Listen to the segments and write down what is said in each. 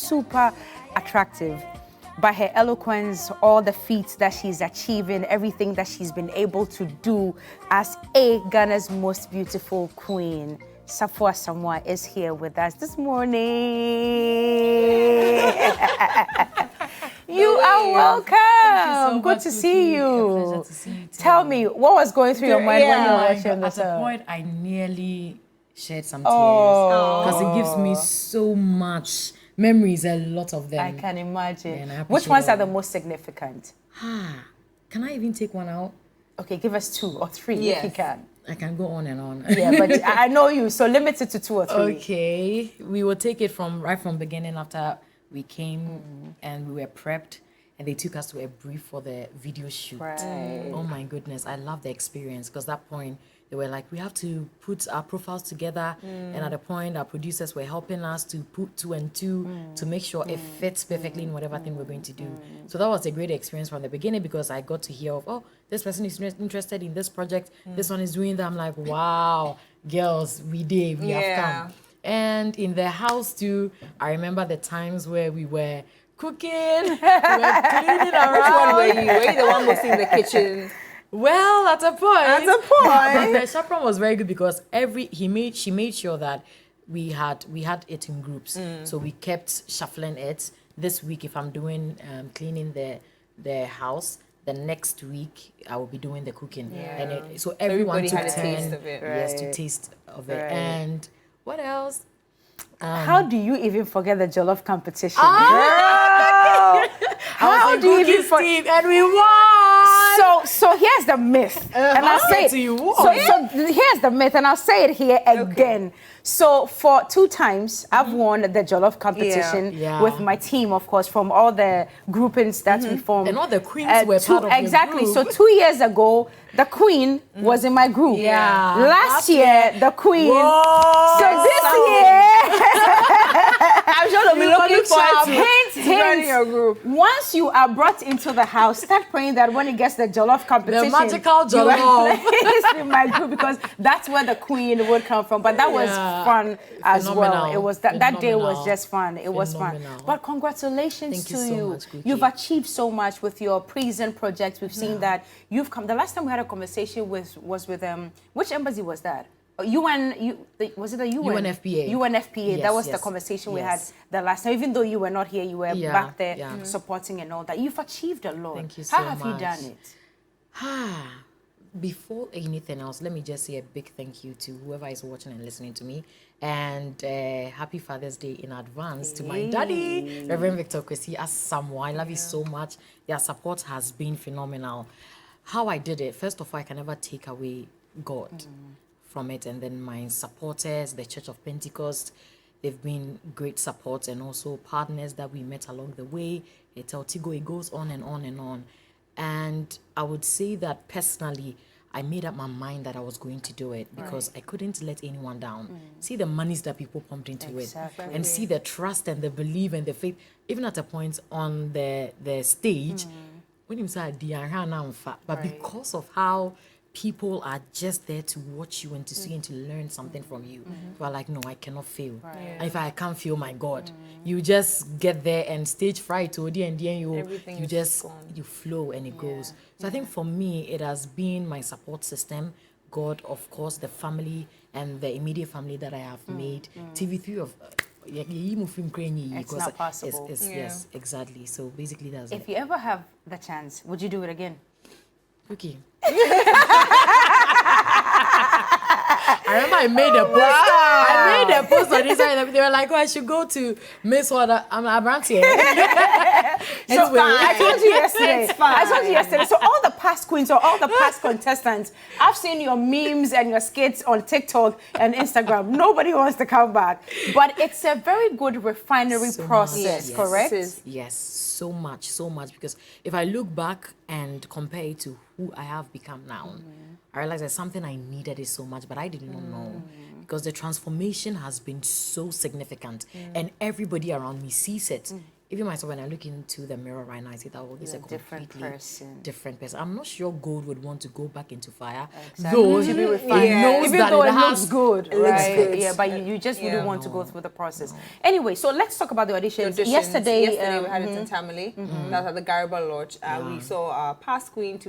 super attractive. By her eloquence, all the feats that she's achieving, everything that she's been able to do as Ghana's most beautiful queen, Sarfoa is here with us this morning. You are welcome. Good to see you. Pleasure to see you too. Tell me, what was going through your mind when you were watching this? At a point, I nearly shed some tears because it gives me so much memories, a lot of them. I can imagine. Yeah, which ones are the most significant? Can I even take one out? Okay, give us 2 or 3 if you can. I can go on and on. Yeah, but I know you, so limit it to 2 or 3. Okay, we will take it from right from beginning after we came and we were prepped and they took us to a brief for the video shoot. Right. Oh my goodness, I love the experience because that point they were like, we have to put our profiles together, and at a point our producers were helping us to put 2 and 2 to make sure it fits perfectly in whatever thing we're going to do. So that was a great experience from the beginning because I got to hear of, oh, this person is interested in this project, this one is doing that. I'm like, wow, girls, we have come. And in the house too, I remember the times where we were cooking, we were cleaning around. Which one were you? Were you the one mostly in the kitchen? Well, at a point. At a point. But the chaperone was very good because she made sure that we had it in groups. So we kept shuffling it. This week, if I'm doing cleaning the house, the next week I will be doing the cooking. And so everyone took had a turn, taste of it. yes, to taste of it. And what else? How do you even forget the jollof competition? How do you even forget? And we won. So here's the myth, and I'll say it. So here's the myth, and I'll say it here again. So for 2 times, I've won the jollof competition with my team, of course, from all the groupings that we formed. And all the queens were part of exactly. the group. So 2 years ago, the queen was in my group. Last year, the queen. Whoa. So this year, I'm sure they'll be looking forward to joining your group. Once you are brought into the house, start praying that when it gets the jollof competition, the magical you are jollof placed in my group because that's where the queen would come from. But that was fun as well. It was that day was just fun. It was fun. But congratulations to you. Much, you've achieved so much with your prison project. We've seen that you've come. The last time we had a conversation was with which embassy was that? Was it the UN? UNFPA. UNFPA. Yes, that was the conversation we had the last time. Even though you were not here, you were back there supporting and all that. You've achieved a lot. Thank you so much. How have you done it? Before anything else, let me just say a big thank you to whoever is watching and listening to me. And happy Father's Day in advance to my daddy, Reverend Victor Kwesi Asamoah. I love you so much. Their support has been phenomenal. How I did it, first of all, I can never take away God from it. And then my supporters, the Church of Pentecost, they've been great support and also partners that we met along the way. It goes on and on and on. And I would say that personally, I made up my mind that I was going to do it because I couldn't let anyone down. See the monies that people pumped into it and see the trust and the belief and the faith. Even at a point on the stage, when you say, but because of how people are just there to watch you and to see and to learn something from you. You are like, no, I cannot fail. And if I can't fail, my God, you just get there and stage fright to and you flow and it goes. So I think for me, it has been my support system, God, of course, the family and the immediate family that I have made. TV3 of it's not possible. Yes, exactly. So basically that's If you ever have the chance, would you do it again? Okay. I remember I made a post. I made a post on Instagram. They were like, "Oh, I should go to Miss Water." I'm around here. So I told you yesterday. I told you yesterday. So all the past queens or all the past contestants, I've seen your memes and your skits on TikTok and Instagram. Nobody wants to come back, but it's a very good refinery process, correct? Yes, so much. Because if I look back and compare it to who I have become now, I realize there's something I needed it so much, but I did not know. Because the transformation has been so significant and everybody around me sees it. even myself, when I look into the mirror right now, I see that, oh, this is a different completely different person. I'm not sure gold would want to go back into fire. Exactly. Though To be it refined. knows Even that though it it looks has, good, it looks right? good. Yeah, but you just wouldn't want to go through the process. Anyway, so let's talk about the auditions. Yesterday we had it in Tamale. That was at the Gariba Lodge. We saw our past queen,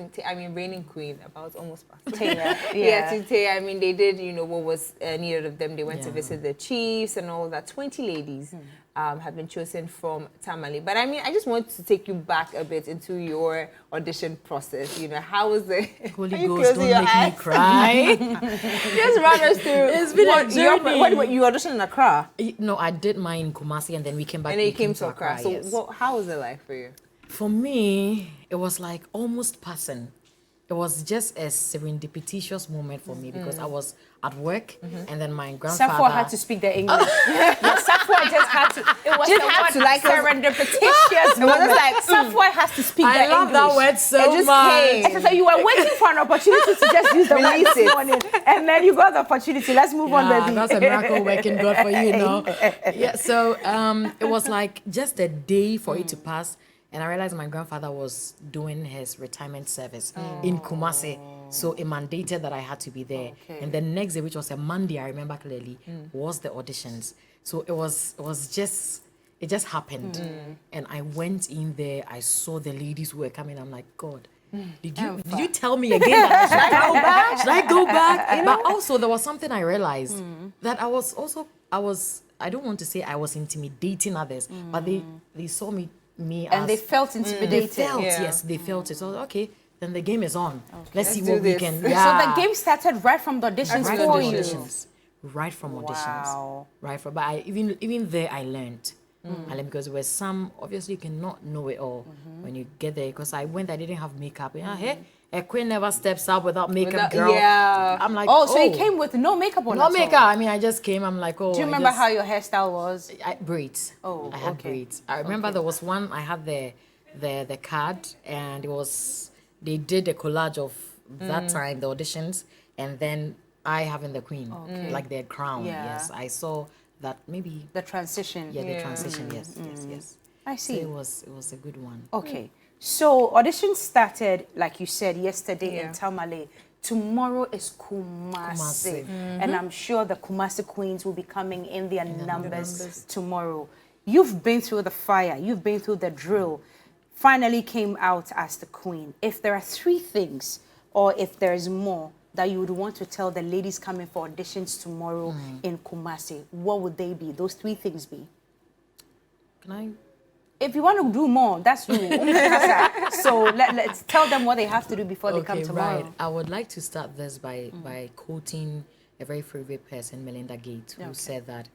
reigning queen, about almost past. Taya. I mean, they did, what was needed of them. They went to visit the chiefs and all that. 20 ladies have been chosen from Tamale. But I mean, I just want to take you back a bit into your audition process. How was it? Holy Ghost, don't make me cry. Just run us through. It's been a journey. You auditioned in Accra? No, I did mine in Kumasi, and then we came back. And then you came to Accra. So yes. how was it like for you? For me, it was like almost passing. It was just a serendipitous moment for me because I was at work and then my grandfather... Sarfoa had to speak the English. Sarfoa just had to... It was like serendipitous moment. Like, Sarfoa has to speak the English. I love that word so much. So you were waiting for an opportunity to just use the word this morning. And then you got the opportunity. Let's move on, baby. That's a miracle working God for you, Yeah, so it was like just a day for it to pass. And I realized my grandfather was doing his retirement service in Kumasi. So it mandated that I had to be there. Okay. And the next day, which was a Monday, I remember clearly, was the auditions. So it just happened. And I went in there, I saw the ladies who were coming. I'm like, God, did you tell me again that should I go back? Should I go back? But also there was something I realized that I don't want to say I was intimidating others, but they saw me and they felt intimidated. They felt it. So okay, then the game is on. Okay. Let's see what we can. So the game started right from the auditions for you. Right from auditions. Wow. Right from. But even there I learned. I learned because there were some, obviously you cannot know it all when you get there. Because I went, I didn't have makeup. Hey, a queen never steps up without makeup, girl. Yeah. I'm like, so you came with no makeup on. No makeup. I mean, I just came. I'm like, oh. Do you remember how your hairstyle was? Braids. Oh, I had braids. I remember there was one. I had the card, and it was they did a collage of that time the auditions, and then I having the queen, like their crown. Yeah. Yes, I saw that maybe the transition. Yeah, the transition. Yes. I see. So it was a good one. Okay. So audition started, like you said, yesterday in Tamale. Tomorrow is Kumasi. And I'm sure the Kumasi queens will be coming in their numbers tomorrow. You've been through the fire. You've been through the drill. Finally came out as the queen. If there are 3 things, or if there is more, that you would want to tell the ladies coming for auditions tomorrow in Kumasi, what would they be? Those 3 things be? Can I... If you want to do more, that's you. So let's tell them what they have to do before they come tomorrow. Right. I would like to start this by quoting a very favorite person, Melinda Gates, who said that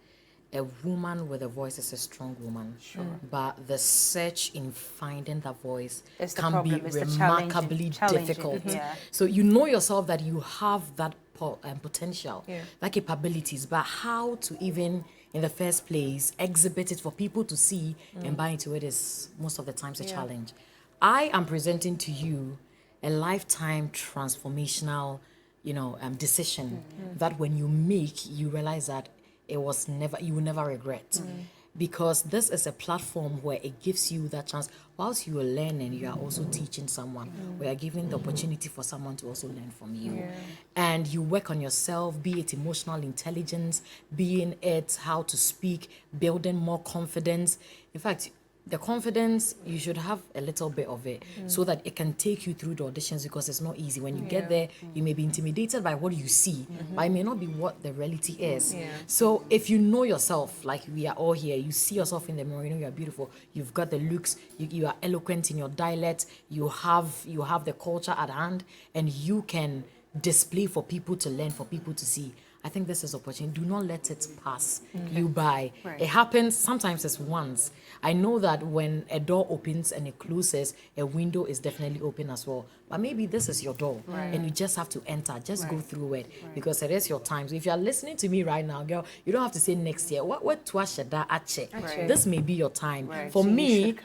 a woman with a voice is a strong woman. Sure. But the search in finding that voice can be remarkably difficult. So you know yourself that you have that potential, that capabilities, but how to even in the first place exhibit it for people to see and buy into it is most of the times a challenge. I am presenting to you a lifetime transformational, decision that when you make, you realize that you will never regret. Because this is a platform where it gives you that chance. Whilst you are learning, you are also teaching someone. We are giving the opportunity for someone to also learn from you. And you work on yourself, be it emotional intelligence, be it how to speak, building more confidence. In fact, the confidence, you should have a little bit of it so that it can take you through the auditions, because it's not easy. When you get there, you may be intimidated by what you see, but it may not be what the reality is. So if you know yourself, like we are all here, you see yourself in the mirror, you know you are beautiful, you've got the looks, you are eloquent in your dialect, you have the culture at hand, and you can display for people to learn, for people to see. I think this is opportunity. Do not let it pass you by. It happens, sometimes it's once. I know that when a door opens and it closes, a window is definitely open as well. But maybe this is your door and you just have to enter, just go through it because it is your time. So if you are listening to me right now, girl, you don't have to say next year. This may be your time. For me,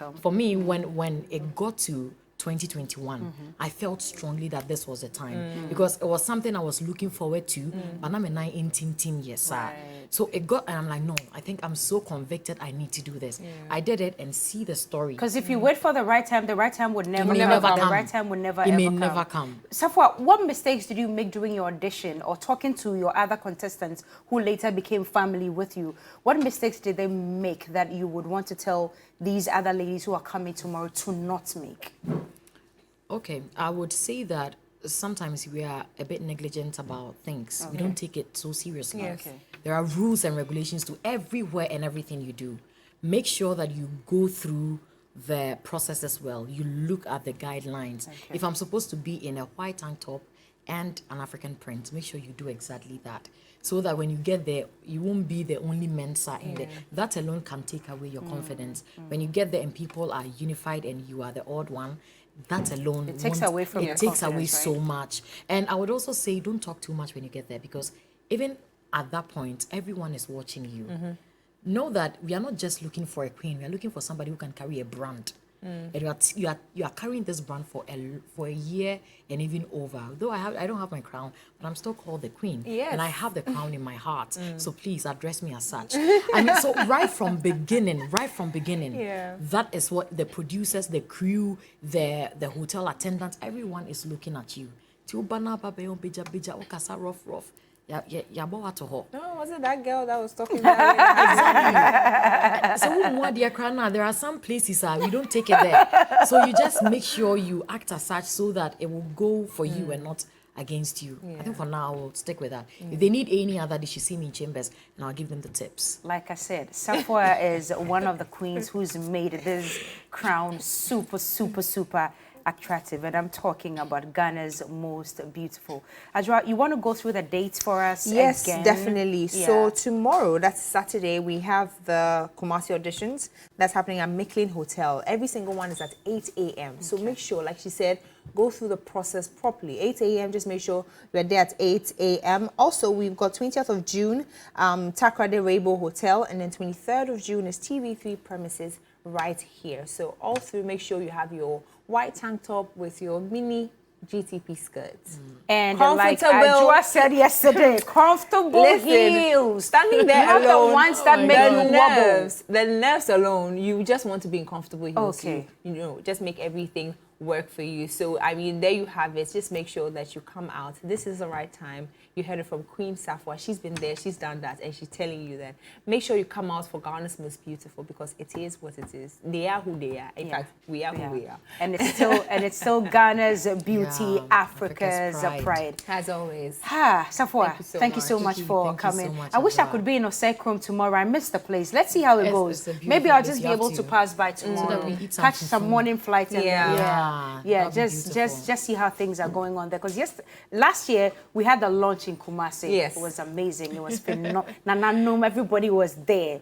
when it got to 2021, I felt strongly that this was the time because it was something I was looking forward to, but I'm a 19 years. So it got, and I'm like, no, I think I'm so convicted I need to do this. I did it and see the story. Because if you wait for the right time would never come. The right time would never never come. Sarfoa, what mistakes did you make during your audition or talking to your other contestants who later became family with you? What mistakes did they make that you would want to tell these other ladies who are coming tomorrow to not make? Okay, I would say that sometimes we are a bit negligent about things. Okay. We don't take it so seriously. Yeah. Okay. There are rules and regulations to everywhere and everything you do. Make sure that you go through the process as well. You look at the guidelines. Okay. If I'm supposed to be in a white tank top and an African print, make sure you do exactly that. So that when you get there, you won't be the only Mensa in there. That alone can take away your confidence. When you get there and people are unified and you are the odd one, that alone takes away from your confidence, right? so much. And I would also say don't talk too much when you get there, because even at that point, everyone is watching you. Know that we are not just looking for a queen, we are looking for somebody who can carry a brand. And you are carrying this brand for a year and even over. Though I don't have my crown, but I'm still called the queen. Yes. And I have the crown in my heart. So please address me as such. I mean, so right from beginning, that is what the producers, the crew, the hotel attendants, everyone is looking at you. No, was it that girl that was talking about So there are some places we don't take it there. So you just make sure you act as such so that it will go for you and not against you. I think for now I'll stick with that. If they need any other, they should see me in chambers and I'll give them the tips. Like I said, Sarfoa is one of the queens who's made this crown super attractive, and I'm talking about Ghana's most beautiful. Ajwa, you want to go through the dates for us? Yes, again? definitely. Yeah. So tomorrow, that's Saturday, we have the Kumasi auditions. That's happening at Micklin Hotel. Every single one is at 8 a.m. Okay. So make sure, like she said, go through the process properly. 8 a.m., just make sure you're there at 8 a.m. Also, we've got 20th of June, Takrade Rainbow Hotel, and then 23rd of June is TV3 premises right here. So all through, make sure you have your white tank top with your mini GTP skirts. And like Ajwa said yesterday, comfortable heels. Standing there not alone, the ones that make you wobble. The nerves alone, you just want to be in comfortable heels. Okay. You know, just make everything work for you. So, I mean, there you have it. Just make sure that you come out. This is the right time. You heard it from Queen Sarfoa. She's been there, she's done that, and she's telling you that. Make sure you come out for Ghana's most beautiful, because it is what it is. They are who they are. In fact, we are who we are. And it's still Ghana's beauty, Africa's pride. As always. Sarfoa, thank you so much for coming. I wish I could be in Osei Room tomorrow. I missed the place. Let's see how it goes. Maybe I'll just be able to pass by tomorrow. So that we catch some morning flight. Just see how things are going on there. Because last year we had the launch in Kumasi. Yes. It was amazing. It was phenomenal. Everybody was there.